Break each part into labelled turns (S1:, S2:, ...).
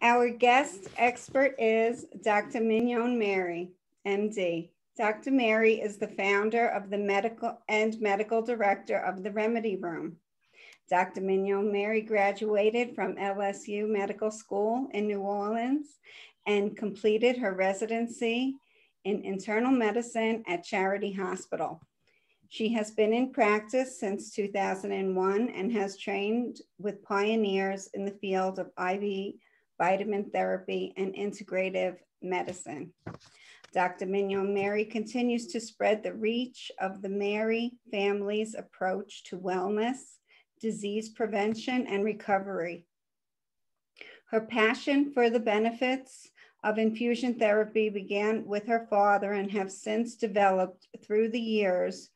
S1: Our guest expert is Dr. Mignon Mary, MD. Dr. Mary is the founder of the medical director of the Remedy Room. Dr. Mignon Mary graduated from LSU Medical School in New Orleans and completed her residency in internal medicine at Charity Hospital. She has been in practice since 2001 and has trained with pioneers in the field of IV vitamin therapy and integrative medicine. Dr. Mignon Mary continues to spread the reach of the Mary family's approach to wellness, disease prevention, and recovery. Her passion for the benefits of infusion therapy began with her father and have since developed through the years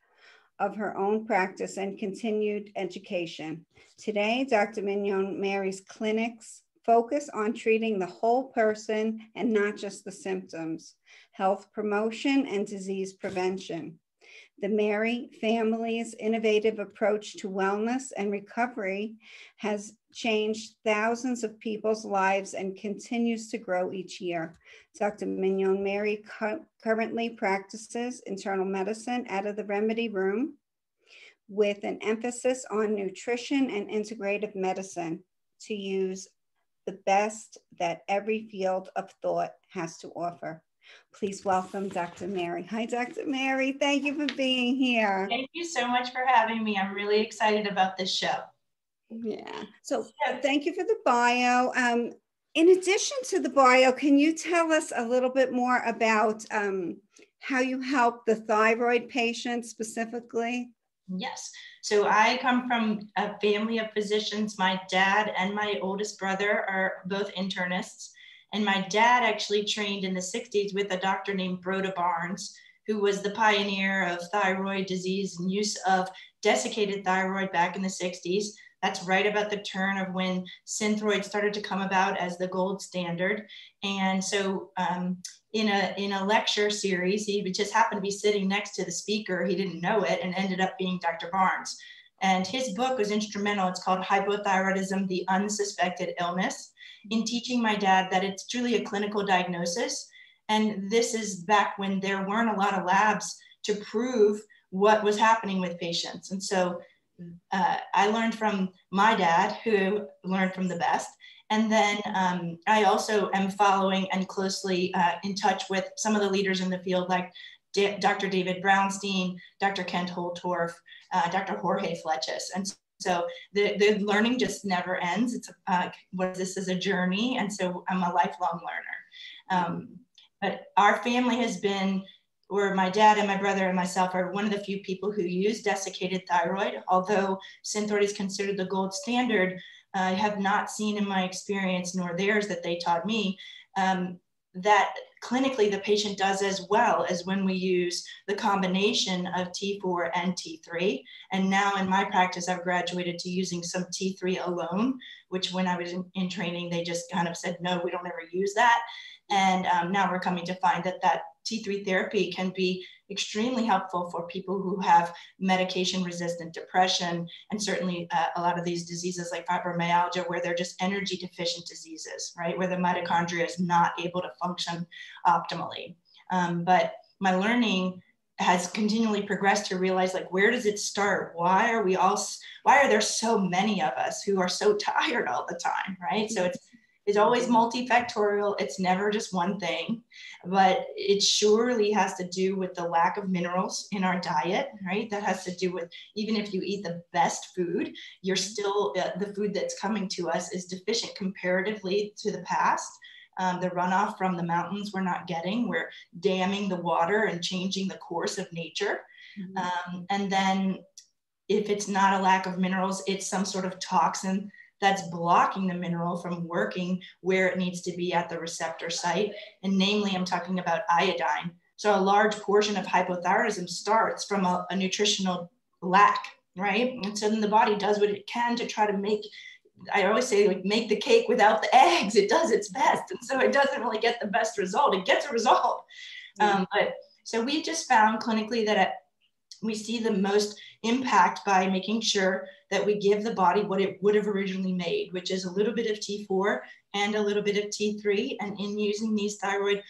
S1: of her own practice and continued education. Today, Dr. Mignon Mary's clinics focus on treating the whole person and not just the symptoms, health promotion, and disease prevention. The Mary family's innovative approach to wellness and recovery has changed thousands of people's lives and continues to grow each year. Dr. Mignon Mary currently practices internal medicine out of the Remedy Room with an emphasis on nutrition and integrative medicine to use the best that every field of thought has to offer. Please welcome Dr. Mary. Hi, Dr. Mary. Thank you for being here.
S2: Thank you so much for having me. I'm really excited about this show.
S1: Yeah. So thank you for the bio. In addition to the bio, can you tell us a little bit more about how you help the thyroid patients specifically?
S2: Yes. So I come from a family of physicians. My dad and my oldest brother are both internists. And my dad actually trained in the 60s with a doctor named Rhoda Barnes, who was the pioneer of thyroid disease and use of desiccated thyroid back in the 60s. That's right about the turn of when Synthroid started to come about as the gold standard. And so in a lecture series, he just happened to be sitting next to the speaker. He didn't know it and ended up being Dr. Barnes. And his book was instrumental. It's called Hypothyroidism, the Unsuspected Illness, in teaching my dad that it's truly a clinical diagnosis. And this is back when there weren't a lot of labs to prove what was happening with patients. And so I learned from my dad, who learned from the best. And then I also am following and closely in touch with some of the leaders in the field, like Dr. David Brownstein, Dr. Kent Holtorf, Dr. Jorge Fleches. And so the learning just never ends. It's this is a journey. And so I'm a lifelong learner. But our family has been, where my dad and my brother and myself are one of the few people who use desiccated thyroid. Although Synthroid is considered the gold standard, I have not seen in my experience, nor theirs that they taught me, that clinically the patient does as well as when we use the combination of T4 and T3. And now in my practice, I've graduated to using some T3 alone, which when I was in training, they just kind of said, no, we don't ever use that. And now we're coming to find that that T3 therapy can be extremely helpful for people who have medication-resistant depression, and certainly a lot of these diseases like fibromyalgia, where they're just energy deficient diseases, right? Where the mitochondria is not able to function optimally. But my learning has continually progressed to realize, like, where does it start? Why are there so many of us who are so tired all the time, right? So it's always multifactorial. It's never just one thing, but it surely has to do with the lack of minerals in our diet, right? That has to do with, even if you eat the best food, you're still, the food that's coming to us is deficient comparatively to the past. The runoff from the mountains we're not getting. We're damming the water and changing the course of nature. Mm-hmm. And then if it's not a lack of minerals, it's some sort of toxin that's blocking the mineral from working where it needs to be at the receptor site. And namely, I'm talking about iodine. So a large portion of hypothyroidism starts from a nutritional lack, right? And so then the body does what it can to try to make, I always say, like, make the cake without the eggs. It does its best. And so it doesn't really get the best result. It gets a result. But so we've just found clinically that we see the most impact by making sure that we give the body what it would have originally made, which is a little bit of T4 and a little bit of T3. And in using these thyroid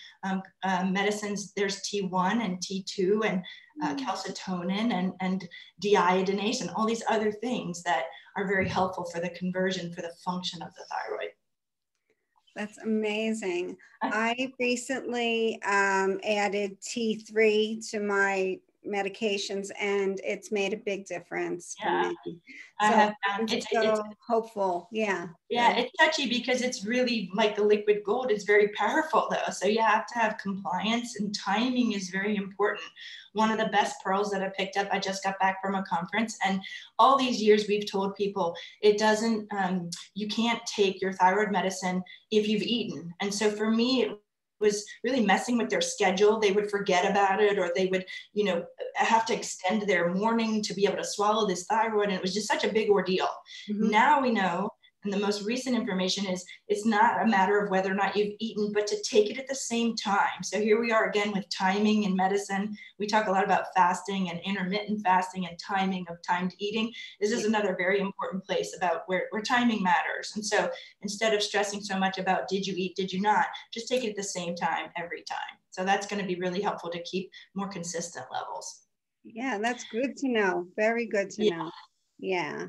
S2: medicines, there's T1 and T2 and calcitonin and deiodinase and all these other things that are very helpful for the conversion, for the function of the thyroid.
S1: That's amazing. I recently added T3 to my medications, and it's made a big difference for me.
S2: I
S1: So
S2: have
S1: I'm
S2: found
S1: so hopeful. Yeah.
S2: Yeah, it's touchy because it's really like the liquid gold is very powerful though. So you have to have compliance, and timing is very important. One of the best pearls that I picked up, I just got back from a conference, and all these years we've told people it doesn't, you can't take your thyroid medicine if you've eaten. And so for me, it was really messing with their schedule. They would forget about it, or they would, you know, have to extend their morning to be able to swallow this thyroid. And it was just such a big ordeal. Now we know, and the most recent information is it's not a matter of whether or not you've eaten, but to take it at the same time. So here we are again with timing in medicine. We talk a lot about fasting and intermittent fasting and timing of timed eating. This is another very important place about where timing matters. And so instead of stressing so much about did you eat, did you not, just take it at the same time every time. So that's going to be really helpful to keep more consistent levels.
S1: Yeah, that's good to know. Very good to know. Yeah.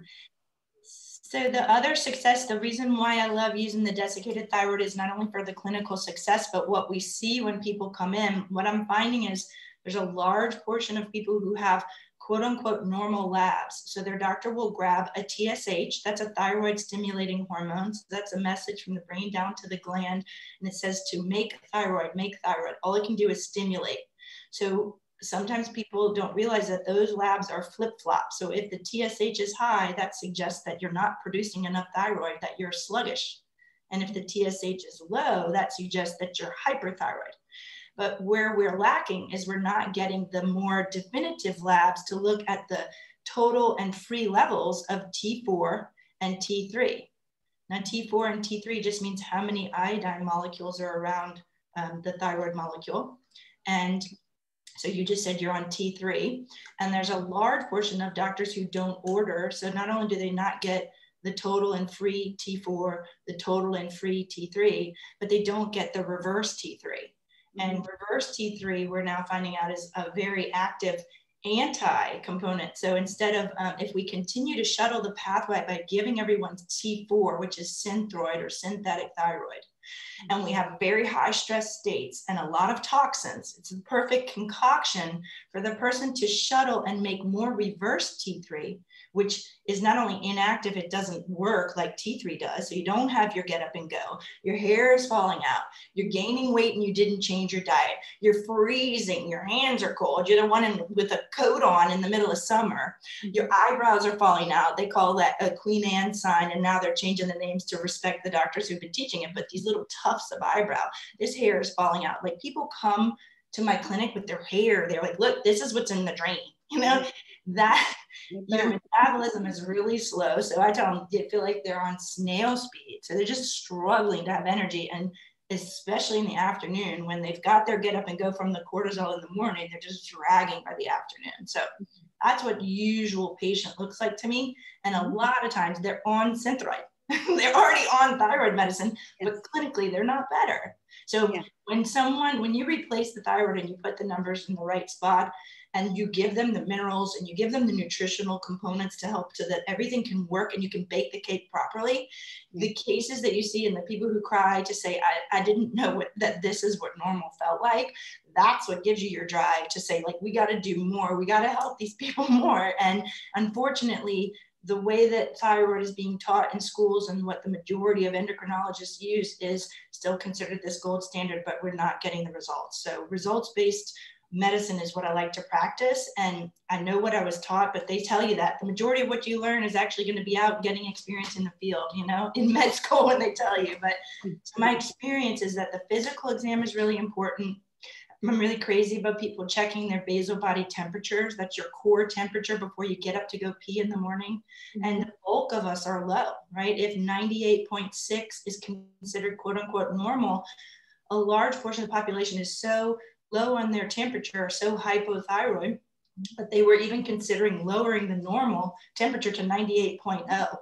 S2: So the other success, the reason why I love using the desiccated thyroid is not only for the clinical success, but what we see when people come in. What I'm finding is there's a large portion of people who have quote unquote normal labs. So their doctor will grab a TSH, that's a thyroid stimulating hormone. So that's a message from the brain down to the gland. And it says to make thyroid, make thyroid. All it can do is stimulate. So sometimes people don't realize that those labs are flip-flop. So if the TSH is high, that suggests that you're not producing enough thyroid, that you're sluggish. And if the TSH is low, that suggests that you're hyperthyroid. But where we're lacking is we're not getting the more definitive labs to look at the total and free levels of T4 and T3. Now, T4 and T3 just means how many iodine molecules are around the thyroid molecule. And so you just said you're on T3, and there's a large portion of doctors who don't order. So not only do they not get the total and free T4, the total and free T3, but they don't get the reverse T3. And reverse T3, we're now finding out, is a very active anti-component. So instead of, if we continue to shuttle the pathway by giving everyone T4, which is synthroid or synthetic thyroid, and we have very high stress states and a lot of toxins, it's the perfect concoction for the person to shuttle and make more reverse T3, which is not only inactive, it doesn't work like T3 does. So you don't have your get up and go. Your hair is falling out. You're gaining weight and you didn't change your diet. You're freezing. Your hands are cold. You're the one with a coat on in the middle of summer. Your eyebrows are falling out. They call that a Queen Anne sign. And now they're changing the names to respect the doctors who've been teaching it. But these little tufts of eyebrow, this hair is falling out. Like people come to my clinic with their hair. They're like, look, this is what's in the drain. You know, that your metabolism is really slow. So I tell them they feel like they're on snail speed. So they're just struggling to have energy. And especially in the afternoon, when they've got their get up and go from the cortisol in the morning, they're just dragging by the afternoon. So that's what usual patient looks like to me. And a lot of times they're on synthroid. They're already on thyroid medicine, but clinically they're not better. So when you replace the thyroid and you put the numbers in the right spot, and you give them the minerals and you give them the nutritional components to help so that everything can work and you can bake the cake properly. The cases that you see and the people who cry to say, I didn't know that this is what normal felt like. That's what gives you your drive to say, like, we got to do more. We got to help these people more. And unfortunately, the way that thyroid is being taught in schools and what the majority of endocrinologists use is still considered this gold standard, but we're not getting the results. So results-based medicine is what I like to practice. And I know what I was taught, but they tell you that the majority of what you learn is actually going to be out getting experience in the field, you know, in med school when they tell you. But so my experience is that the physical exam is really important. I'm really crazy about people checking their basal body temperatures. That's your core temperature before you get up to go pee in the morning. And the bulk of us are low, right? If 98.6 is considered quote unquote normal, a large portion of the population is so low on their temperature, so hypothyroid, but they were even considering lowering the normal temperature to 98.0.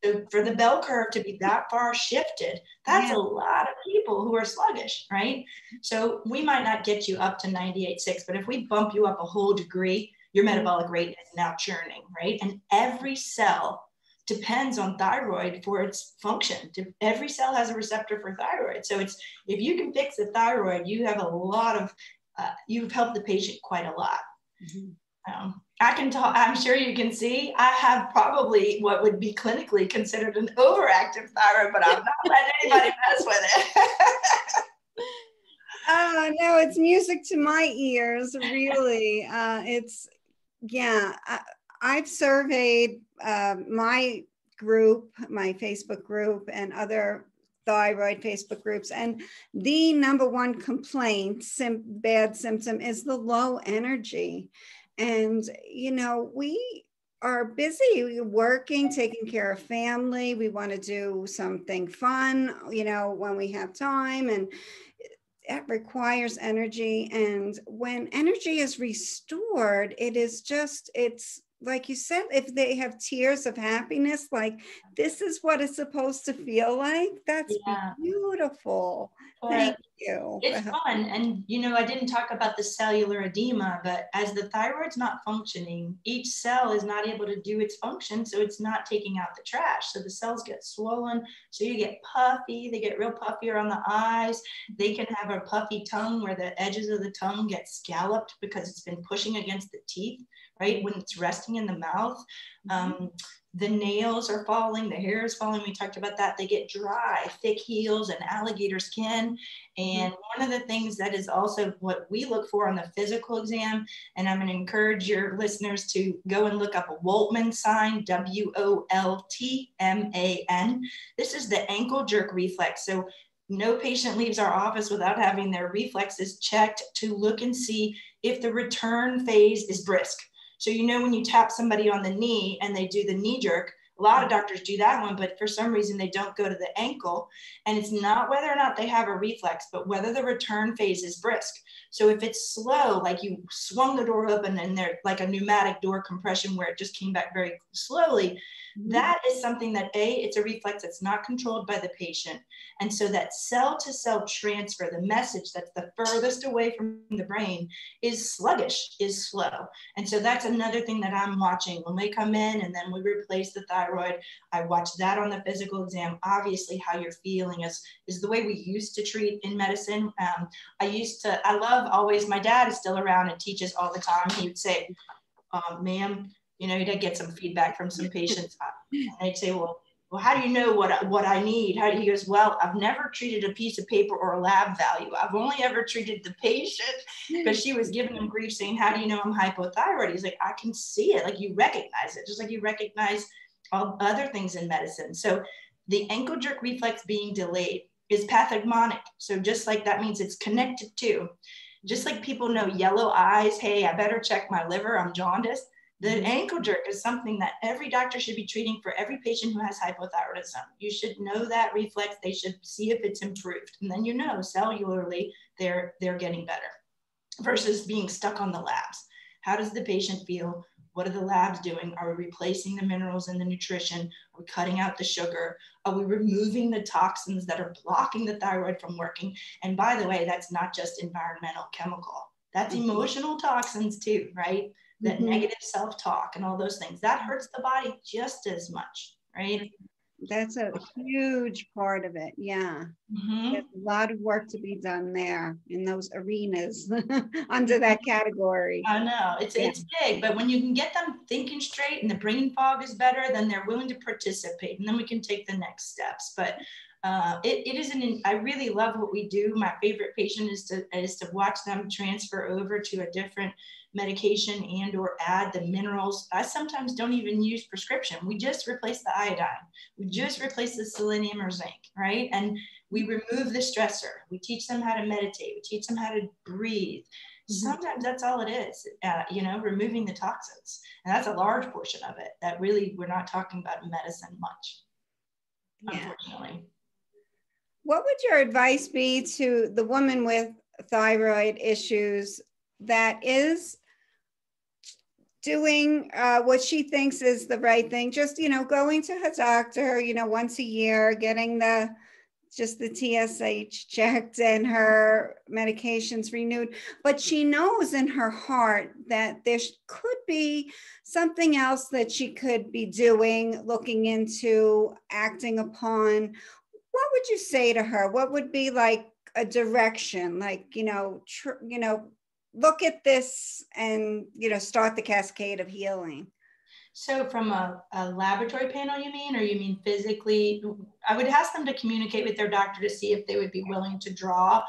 S2: So for the bell curve to be that far shifted, that's a lot of people who are sluggish, right? So we might not get you up to 98.6, but if we bump you up a whole degree, your metabolic rate is now churning, right? And every cell depends on thyroid for its function. Every cell has a receptor for thyroid. So it's, if you can fix the thyroid, you have a lot of, you've helped the patient quite a lot. I can talk, I'm sure you can see, I have probably what would be clinically considered an overactive thyroid, but I'm not letting anybody mess with it.
S1: No, it's music to my ears, really. I've surveyed my group, my Facebook group, and other thyroid Facebook groups, and the number one complaint, bad symptom, is the low energy. And, you know, we are busy working, taking care of family. We want to do something fun, you know, when we have time, and it requires energy. And when energy is restored, it is just, it's like you said, if they have tears of happiness, like this is what it's supposed to feel like. That's beautiful. Thank you.
S2: It's fun. And, you know, I didn't talk about the cellular edema, but as the thyroid's not functioning, each cell is not able to do its function. So it's not taking out the trash. So the cells get swollen. So you get puffy. They get real puffy around the eyes. They can have a puffy tongue where the edges of the tongue get scalloped because it's been pushing against the teeth, right? When it's resting in the mouth. The nails are falling, the hair is falling. We talked about that. They get dry, thick heels and alligator skin. And one of the things that is also what we look for on the physical exam, and I'm going to encourage your listeners to go and look up a Woltman sign, W-O-L-T-M-A-N. This is the ankle jerk reflex. So no patient leaves our office without having their reflexes checked to look and see if the return phase is brisk. So, you know, when you tap somebody on the knee and they do the knee jerk, a lot of doctors do that one, but for some reason they don't go to the ankle. And it's not whether or not they have a reflex, but whether the return phase is brisk. So if it's slow, like you swung the door open and they're like a pneumatic door compression where it just came back very slowly, that is something that it's a reflex that's not controlled by the patient. And so that cell to cell transfer, the message that's the furthest away from the brain, is sluggish, is slow. And so that's another thing that I'm watching when they come in and then we replace the thyroid. I watch that on the physical exam. Obviously how you're feeling is the way we used to treat in medicine. I love always, my dad is still around and teaches all the time. He would say, ma'am, you know, he'd get some feedback from some patients. And I'd say, well, how do you know what I need? He goes, well, I've never treated a piece of paper or a lab value. I've only ever treated the patient, because she was giving him grief saying, how do you know I'm hypothyroid? He's like, I can see it. Like, you recognize it, just like you recognize all other things in medicine. So the ankle jerk reflex being delayed is pathognomonic. So just like that means it's connected to, just like people know yellow eyes, hey, I better check my liver, I'm jaundiced. The ankle jerk is something that every doctor should be treating for every patient who has hypothyroidism. You should know that reflex. They should see if it's improved. And then, you know, cellularly, they're getting better versus being stuck on the labs. How does the patient feel? What are the labs doing? Are we replacing the minerals in the nutrition? Are we cutting out the sugar? Are we removing the toxins that are blocking the thyroid from working? And by the way, that's not just environmental chemical. That's emotional toxins too, right? That negative self-talk and all those things, that hurts the body just as much, right?
S1: That's a huge part of it. Yeah. There's a lot of work to be done there in those arenas under that category.
S2: I know it's big, but when you can get them thinking straight and the brain fog is better, then they're willing to participate, and then we can take the next steps. But I really love what we do. My favorite patient is to watch them transfer over to a different medication and or add the minerals. I sometimes don't even use prescription. We just replace the iodine. We just replace the selenium or zinc, right? And we remove the stressor. We teach them how to meditate. We teach them how to breathe. Sometimes that's all it is, you know, removing the toxins. And that's a large portion of it that really we're not talking about in medicine much, unfortunately.
S1: What would your advice be to the woman with thyroid issues that is doing what she thinks is the right thing. Just, going to her doctor, once a year, getting just the TSH checked and her medications renewed. But she knows in her heart that there could be something else that she could be doing, looking into, acting upon. What would you say to her? What would be like a direction? Like, look at this and, start the cascade of healing.
S2: So from a laboratory panel, you mean, or you mean physically? I would ask them to communicate with their doctor to see if they would be willing to draw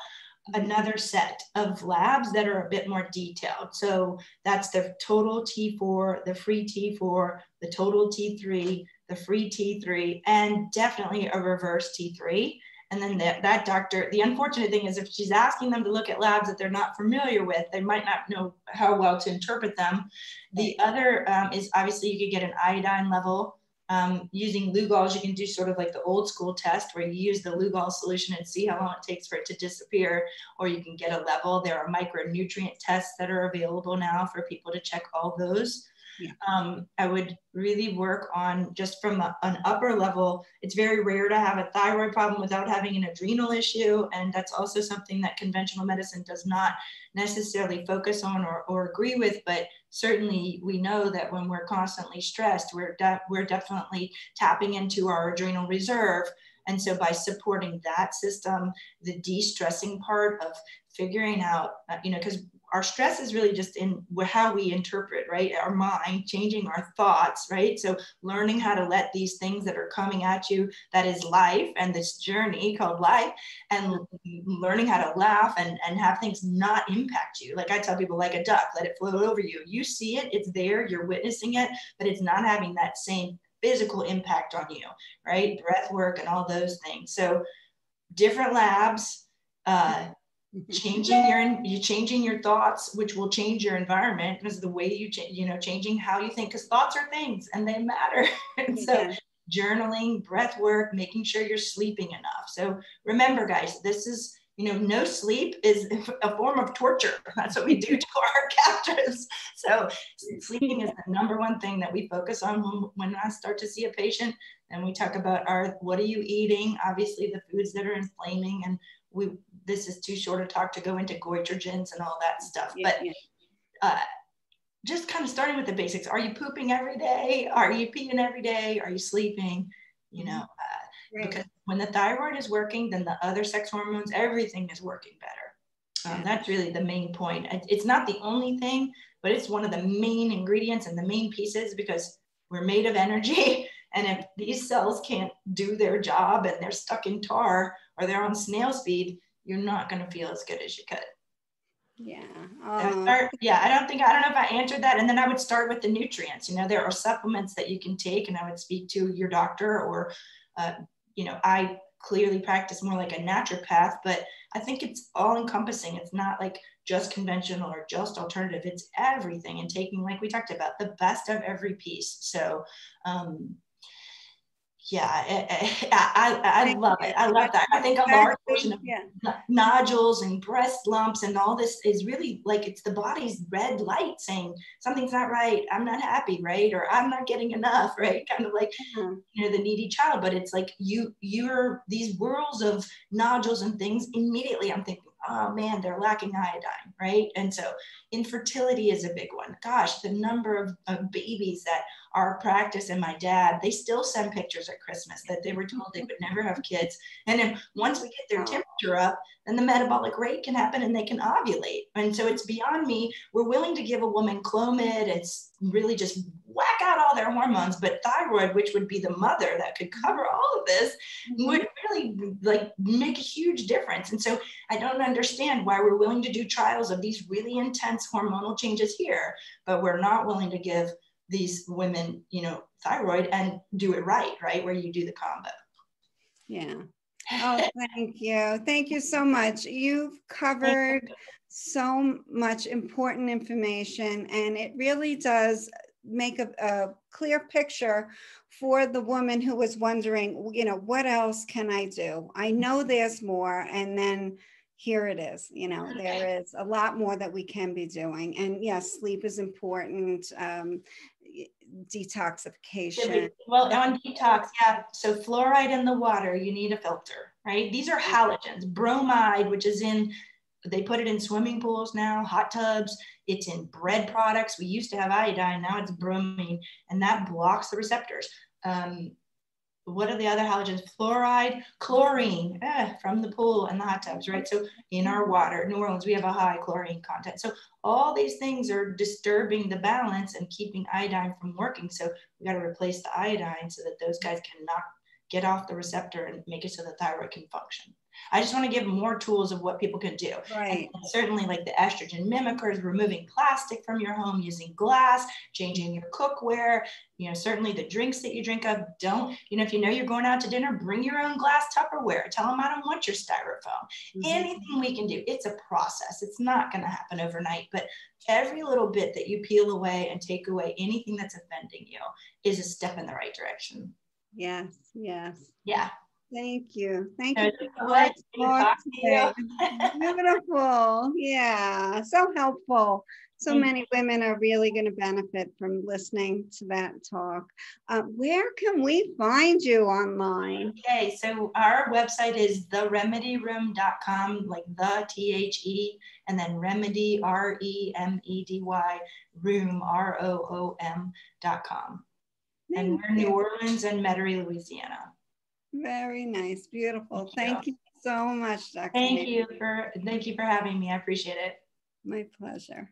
S2: another set of labs that are a bit more detailed. So that's the total T4, the free T4, the total T3, the free T3, and definitely a reverse T3. And then that doctor, the unfortunate thing is if she's asking them to look at labs that they're not familiar with, they might not know how well to interpret them. The other is obviously you could get an iodine level. Using Lugol's, you can do sort of like the old school test where you use the Lugol solution and see how long it takes for it to disappear, or you can get a level. There are micronutrient tests that are available now for people to check all those. Yeah. I would really work on just from an upper level. It's very rare to have a thyroid problem without having an adrenal issue. And that's also something that conventional medicine does not necessarily focus on or agree with, but certainly we know that when we're constantly stressed, we're definitely tapping into our adrenal reserve. And so by supporting that system, the de-stressing part of figuring out, because our stress is really just in how we interpret, right? Our mind, changing our thoughts, right? So learning how to let these things that are coming at you, that is life and this journey called life, and learning how to laugh and have things not impact you. Like I tell people, like a duck, let it float over you. You see it, it's there, you're witnessing it, but it's not having that same physical impact on you, right? Breath work and all those things. So different labs, changing your thoughts, which will change your environment, because the way changing how you think, because thoughts are things and they matter. And so journaling, breath work, making sure you're sleeping enough. So remember, guys, this is, no sleep is a form of torture. That's what we do to our captives. So sleeping is the number one thing that we focus on when I start to see a patient, and we talk about what are you eating? Obviously the foods that are inflaming, and this is too short a talk to go into goitrogens and all that stuff. But just kind of starting with the basics. Are you pooping every day? Are you peeing every day? Are you sleeping? Because when the thyroid is working, then the other sex hormones, everything is working better. That's really the main point. It's not the only thing, but it's one of the main ingredients and the main pieces, because we're made of energy. And if these cells can't do their job and they're stuck in tar or they're on snail speed, you're not going to feel as good as you could.
S1: Yeah.
S2: I don't know if I answered that. And then I would start with the nutrients. There are supplements that you can take, and I would speak to your doctor, or, I clearly practice more like a naturopath, but I think it's all encompassing. It's not like just conventional or just alternative. It's everything, and taking, like we talked about, the best of every piece. So, I love it. I love that. I think a large portion of nodules and breast lumps and all this is really like, it's the body's red light saying something's not right. I'm not happy, right? Or I'm not getting enough, right? Kind of like, the needy child. But it's like you're these whirls of nodules and things. Immediately I'm thinking, oh man, they're lacking iodine, right? And so infertility is a big one. Gosh, the number of babies that our practice and my dad, they still send pictures at Christmas that they were told they would never have kids. And then once we get their temperature up, then the metabolic rate can happen and they can ovulate. And so it's beyond me. We're willing to give a woman Clomid. It's really just whack out all their hormones, but thyroid, which would be the mother that could cover all of this, would really like make a huge difference. And so I don't understand why we're willing to do trials of these really intense hormonal changes here, but we're not willing to give these women, thyroid and do it right, where you do the combo.
S1: Yeah. Oh, thank you. Thank you so much. You've covered so much important information, and it really does make a clear picture for the woman who was wondering, what else can I do? I know there's more. And then here it is. You know, there is a lot more that we can be doing. And yes, sleep is important. Detoxification.
S2: Well, on detox, yeah. So fluoride in the water, you need a filter, right? These are halogens. Bromide, which is they put it in swimming pools now, hot tubs. It's in bread products. We used to have iodine, now it's bromine, and that blocks the receptors. What are the other halogens? Fluoride, chlorine, from the pool and the hot tubs, right? So in our water, New Orleans, we have a high chlorine content. So all these things are disturbing the balance and keeping iodine from working. So we got to replace the iodine so that those guys cannot get off the receptor and make it so the thyroid can function. I just want to give more tools of what people can do.
S1: Right.
S2: And certainly like the estrogen mimickers, removing plastic from your home, using glass, changing your cookware, you know, certainly the drinks that you drink of, don't, you know, if you know you're going out to dinner, bring your own glass Tupperware. Tell them I don't want your styrofoam. Anything we can do. It's a process. It's not going to happen overnight, but every little bit that you peel away and take away anything that's offending you is a step in the right direction.
S1: Yes, yes.
S2: Yeah.
S1: Thank you. Thank you. Beautiful. Yeah, so helpful. So many women are really going to benefit from listening to that talk. Where can we find you online?
S2: Okay, so our website is theremedyroom.com, like the THE, and then remedy, REMEDY, room, ROOM.com. And we're New Orleans and Metairie, Louisiana.
S1: Very nice. Beautiful. Thank you so much, Dr.
S2: Thank you for having me. I appreciate it.
S1: My pleasure.